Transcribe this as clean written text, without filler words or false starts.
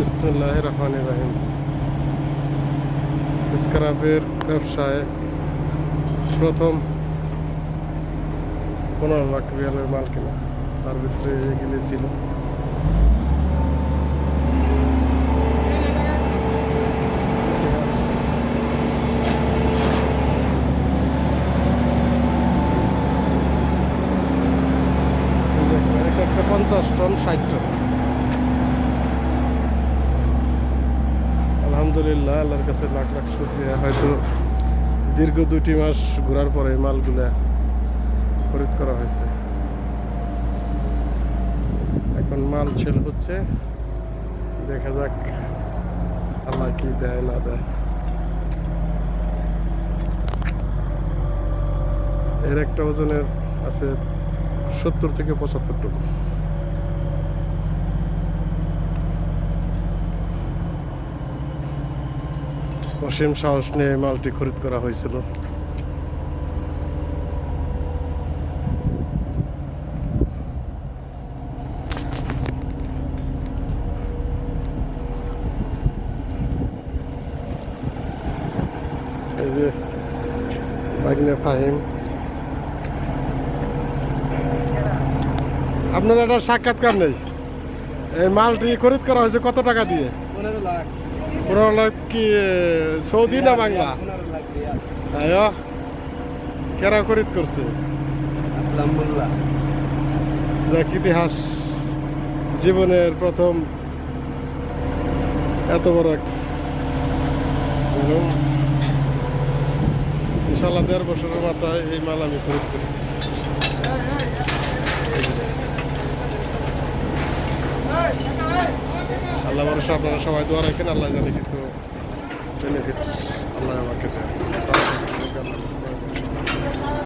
বিসমিল্লাহির রহমানির রহিম। স্ক্র্যাপের ব্যবসায় প্রথম 15 লাখ রিয়ালের মাল কেনা, তার ভিতরে এগুলি ছিল। একটা 50 টন 60 টন। আলহামদুলিল্লাহ, আল্লাহর কাছে লাখ লাখ শুকরিয়া। হয়তো দীর্ঘ 2টি মাস ঘোরার পরে মালগুলা খরিদ করা হয়েছে। এখন মাল সেল হচ্ছে, দেখা যাক আল্লাহ কি দেয় না দেয়। এর একটা ওজনের আছে 70 থেকে 75 টন। অসীম সাহস নিয়ে মালটি খরিদ করা হয়েছিল। এই যে বাগনে ফাহিম, আপনার একটা সাক্ষাৎকার নেই। এই মালটি খরিদ করা হয়েছে কত টাকা দিয়ে? 15 লাখ। 15 লাখ কি সৌদি না বাংলা? 15 লাখ রিয়াল। আয়ো, কেরা খরিদ করছে? আসলাম মোল্লা। যাক, ইতিহাস, জীবনের প্রথম এত বড় ইনশাল্লাহ 1.5 বছরের মাথায় এই মাল আমি খরিদ করছি। আল্লাহ ভরসা, আপনারা সবাই দোয়া রাখেন। আল্লাহ জানে কিছু বেনিফিট আল্লাহ আমাকে দেয়।